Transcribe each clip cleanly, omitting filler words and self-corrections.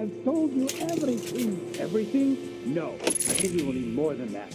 I've told you everything. Everything? No. I think we will need more than that.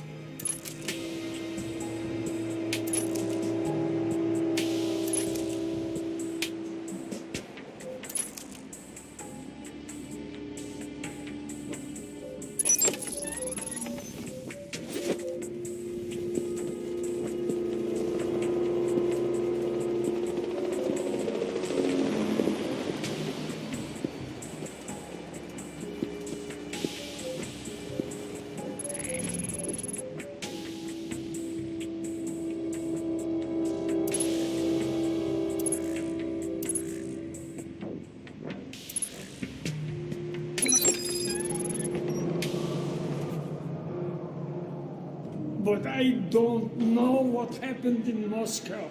But I don't know what happened in Moscow.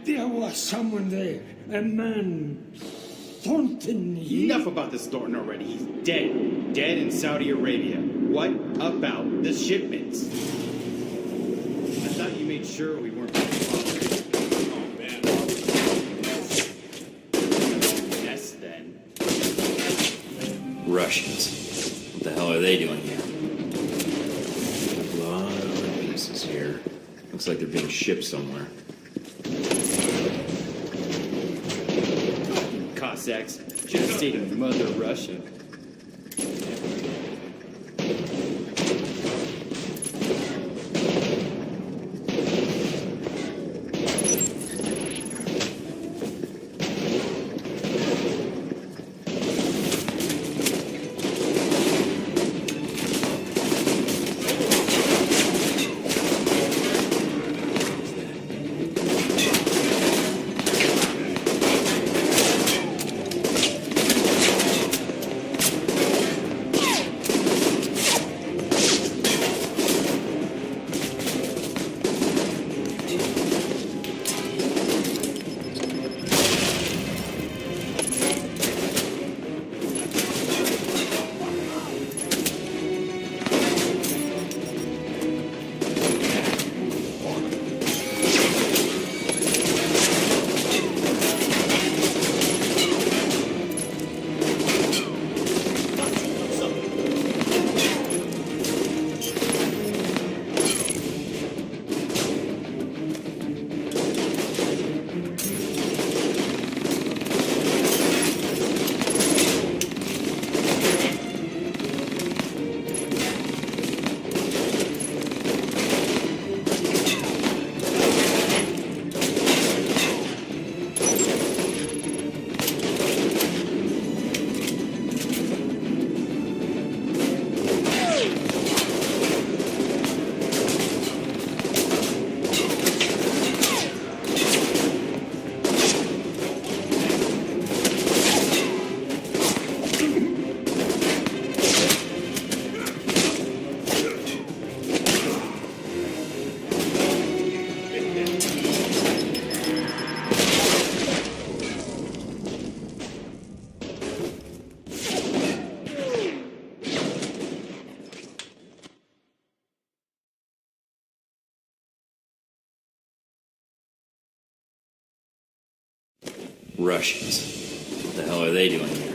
There was someone there, a man, Thornton. Enough about this Thornton already. He's dead. Dead in Saudi Arabia. What about the shipments? I thought you made sure we weren't being followed. Oh, man. Yes, then. Russians. What the hell are they doing here? A lot of pieces here. Looks like they're being shipped somewhere. Cossacks. Should have stayed in Mother Russia. Russians. What the hell are they doing here?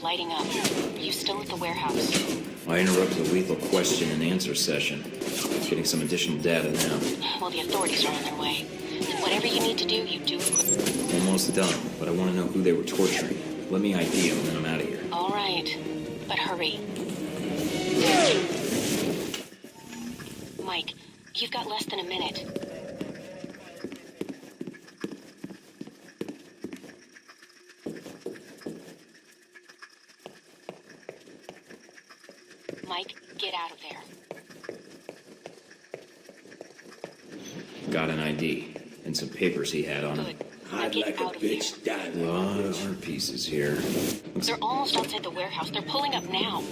lighting up. Are you still at the warehouse? I interrupted a lethal question and answer session. Getting some additional data now. Well, the authorities are on their way. Whatever you need to do, you do it. Almost done, but I want to know who they were torturing. Let me ID them, and then I'm out of here. All right, but hurry. Mike, you've got less than a minute. Mike, get out of there. Got an ID, and some papers he had on him. Good. Now I'd get like a out of here. bitch down. A lot of art pieces here. They're almost outside the warehouse. They're pulling up now.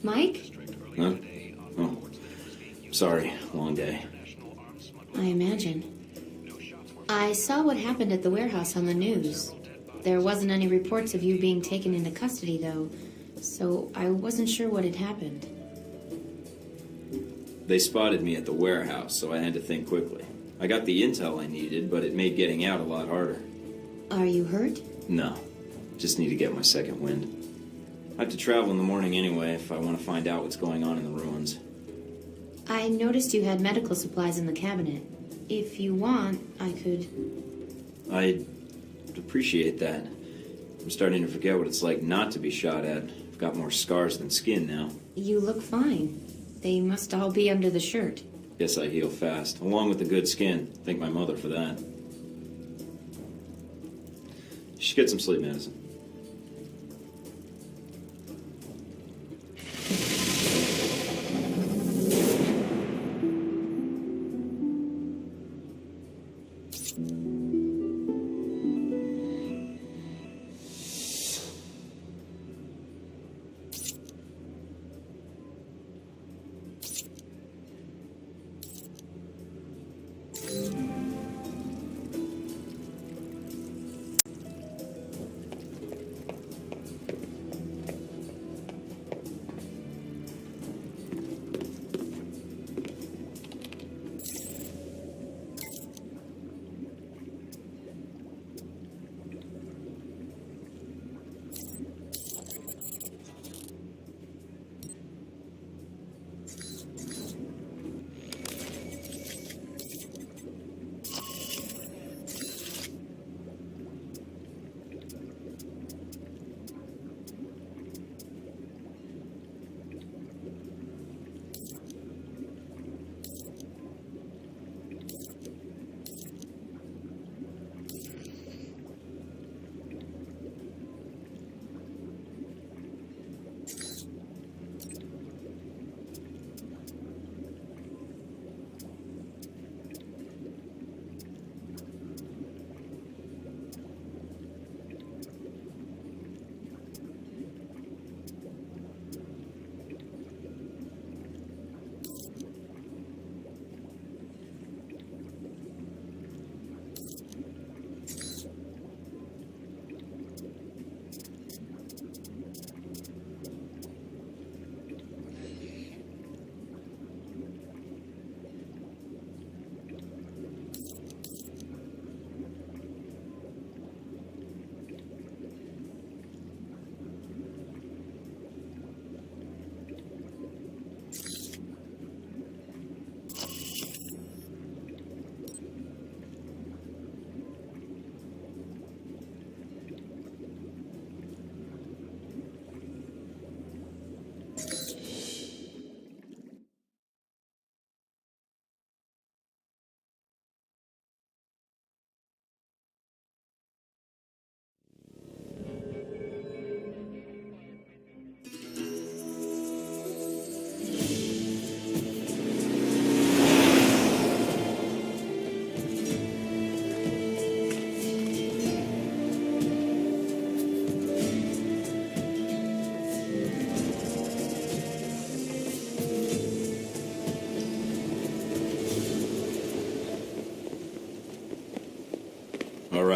Mike? Huh? Oh. Sorry, long day. I imagine. I saw what happened at the warehouse on the news. There wasn't any reports of you being taken into custody, though, so I wasn't sure what had happened. They spotted me at the warehouse, so I had to think quickly. I got the intel I needed, but it made getting out a lot harder. Are you hurt? No. Just need to get my second wind. I have to travel in the morning anyway if I want to find out what's going on in the ruins. I noticed you had medical supplies in the cabinet. If you want, I could... I'd appreciate that. I'm starting to forget what it's like not to be shot at. I've got more scars than skin now. You look fine. They must all be under the shirt. Guess I heal fast, along with the good skin. Thank my mother for that. You should get some sleep medicine.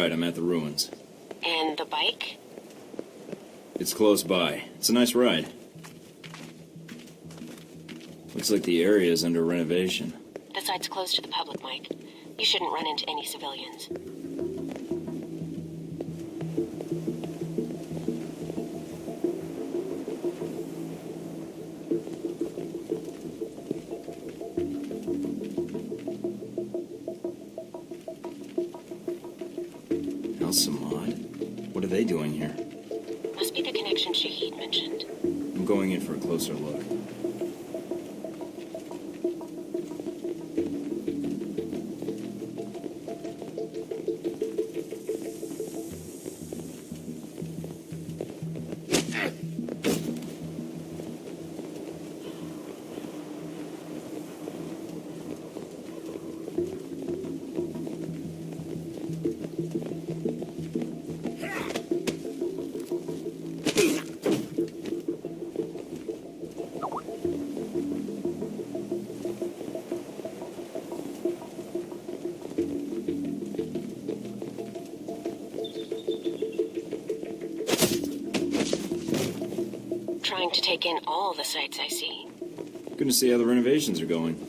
right, I'm at the ruins. And the bike? It's close by. It's a nice ride. Looks like the area is under renovation. The site's closed to the public, Mike. You shouldn't run into any civilians. Al-Samad? What are they doing here? Must be the connection Shahid mentioned. I'm going in for a closer look. Trying to take in all the sights I see. Gonna see how the renovations are going.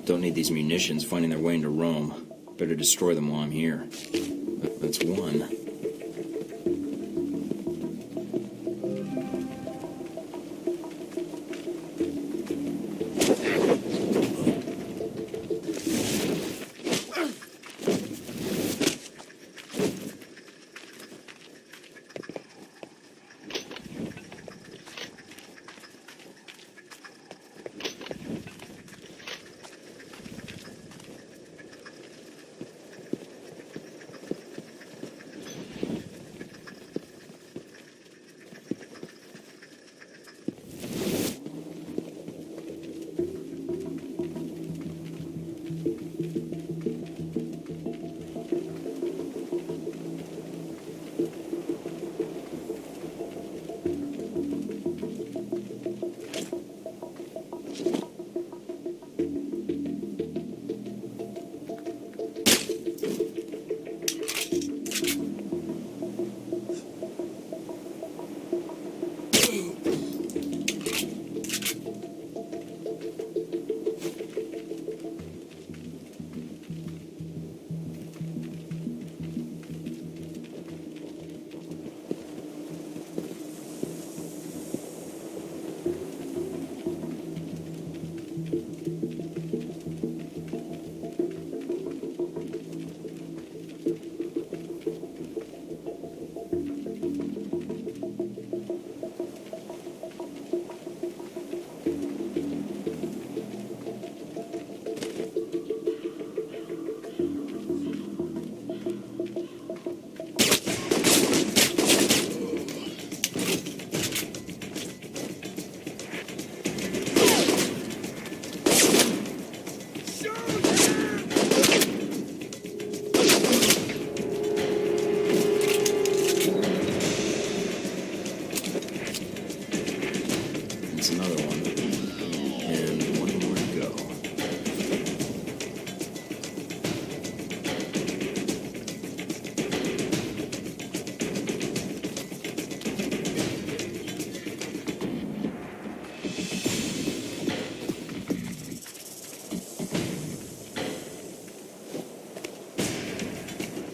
Don't need these munitions finding their way into Rome. Better destroy them while I'm here. That's one.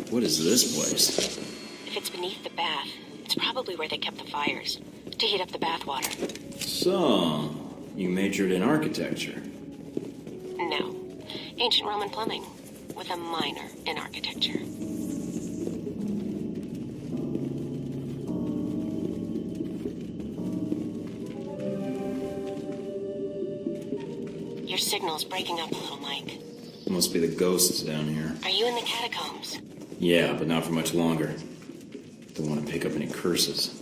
What is this place? If it's beneath the bath, it's probably where they kept the fires, to heat up the bath water. So, you majored in architecture. No. Ancient Roman plumbing, with a minor in architecture. signal's breaking up a little, Mike. Must be the ghosts down here. Are you in the catacombs? Yeah, but not for much longer. Don't want to pick up any curses.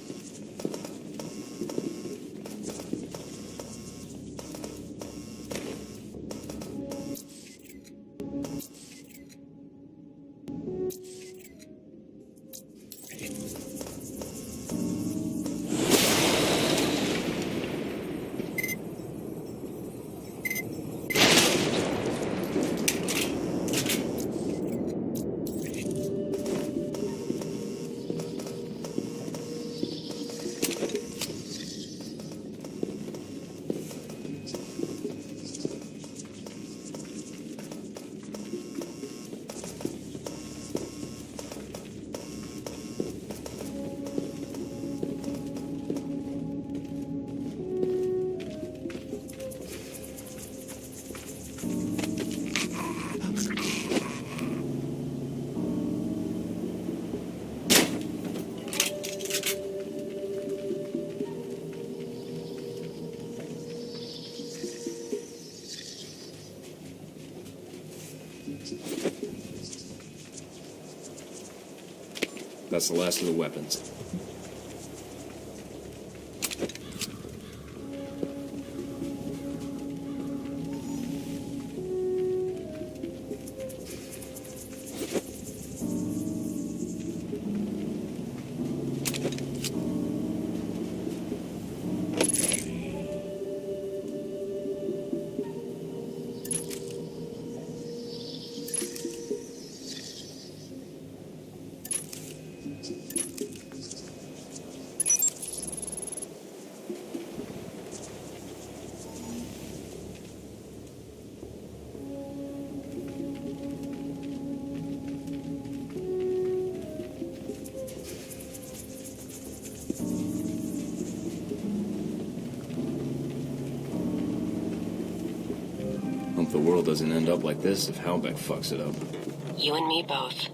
That's the last of the weapons. Hope the world doesn't end up like this if Halbeck fucks it up. You and me both.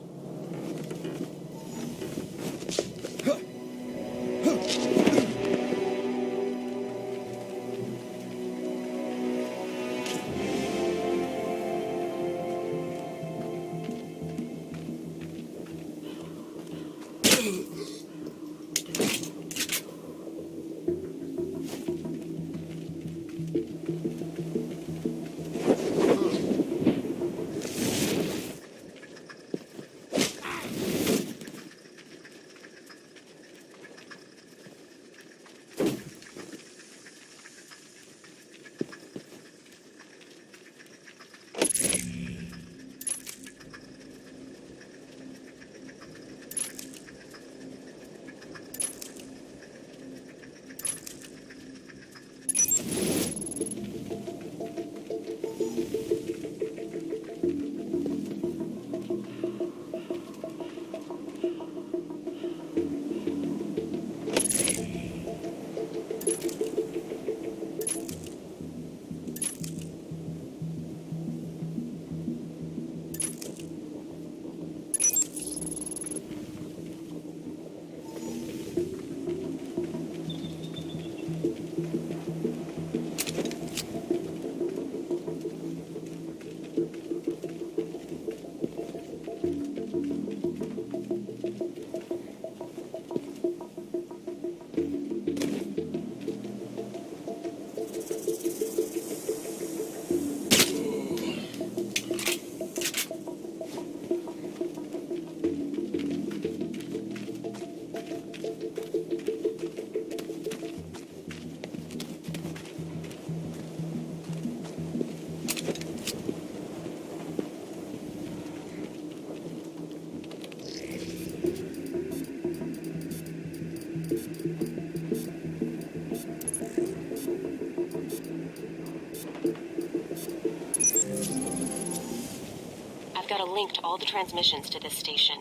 Got a link to all the transmissions to this station,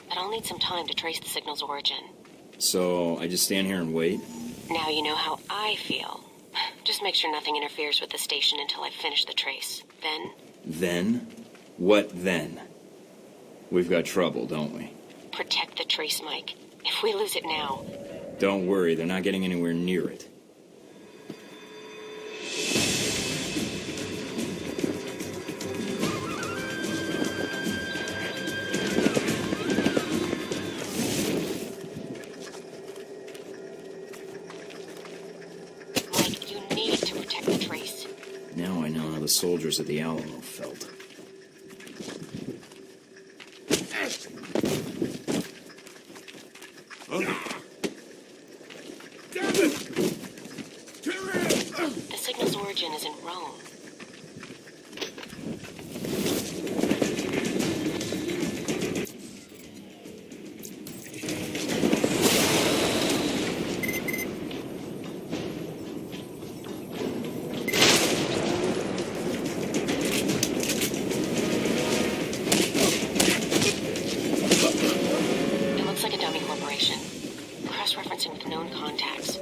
but I'll need some time to trace the signal's origin. So, I just stand here and wait? Now you know how I feel. Just make sure nothing interferes with the station until I finish the trace. Then? Then? What then? We've got trouble, don't we? Protect the trace, Mike. If we lose it now... Don't worry, they're not getting anywhere near it. soldiers at the Alamo felt. The signal's origin is in Rome. It looks like a dummy corporation. Cross-referencing with known contacts.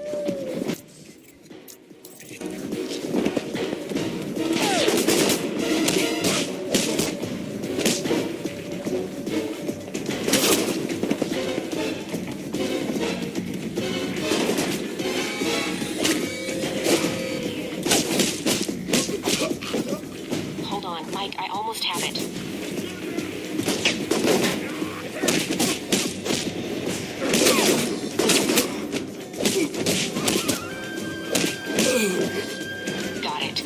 Hold on, Mike, I almost have it. Got it.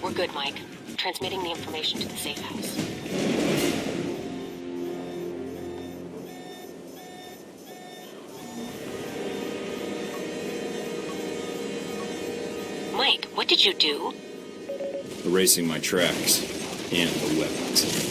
We're good, Mike. Transmitting the information to the safe house. Mike, what did you do? Erasing my tracks and the weapons.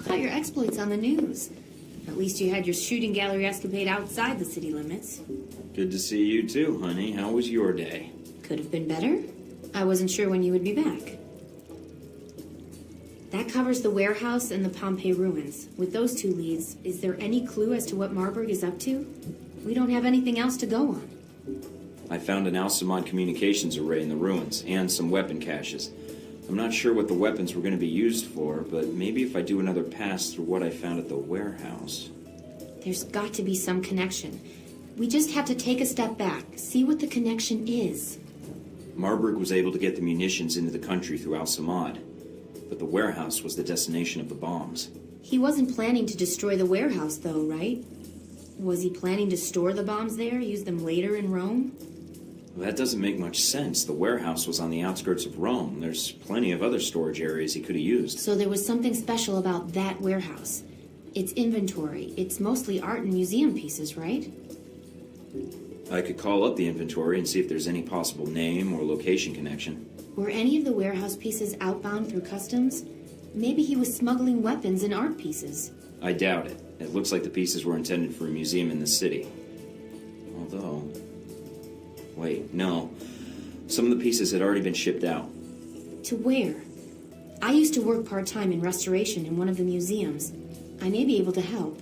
Caught your exploits on the news. At least you had your shooting gallery escapade outside the city limits. Good to see you too, honey. How was your day? Could have been better. I wasn't sure when you would be back. That covers the warehouse and the Pompeii ruins. With those two leads, is there any clue as to what Marburg is up to? We don't have anything else to go on. I found an Alcimod communications array in the ruins and some weapon caches. I'm not sure what the weapons were going to be used for, but maybe if I do another pass through what I found at the warehouse. There's got to be some connection. We just have to take a step back, see what the connection is. Marburg was able to get the munitions into the country through Alcimod, but the warehouse was the destination of the bombs. He wasn't planning to destroy the warehouse, though, right? Was he planning to store the bombs there, use them later in Rome? Well, that doesn't make much sense. The warehouse was on the outskirts of Rome. There's plenty of other storage areas he could have used. So there was something special about that warehouse. Its inventory. It's mostly art and museum pieces, right? I could call up the inventory and see if there's any possible name or location connection. Were any of the warehouse pieces outbound through customs? Maybe he was smuggling weapons and art pieces. I doubt it. It looks like the pieces were intended for a museum in the city. Although... Wait, no. Some of the pieces had already been shipped out. To where? I used to work part-time in restoration in one of the museums. I may be able to help.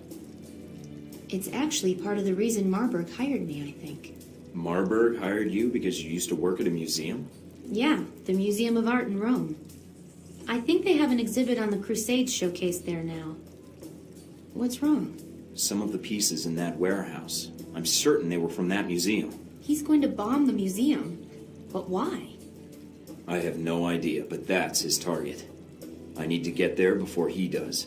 It's actually part of the reason Marburg hired me, I think. Marburg hired you because you used to work at a museum? Yeah, the Museum of Art in Rome. I think they have an exhibit on the Crusades showcase there now. What's wrong? Some of the pieces in that warehouse. I'm certain they were from that museum. He's going to bomb the museum. But why? I have no idea, but that's his target. I need to get there before he does.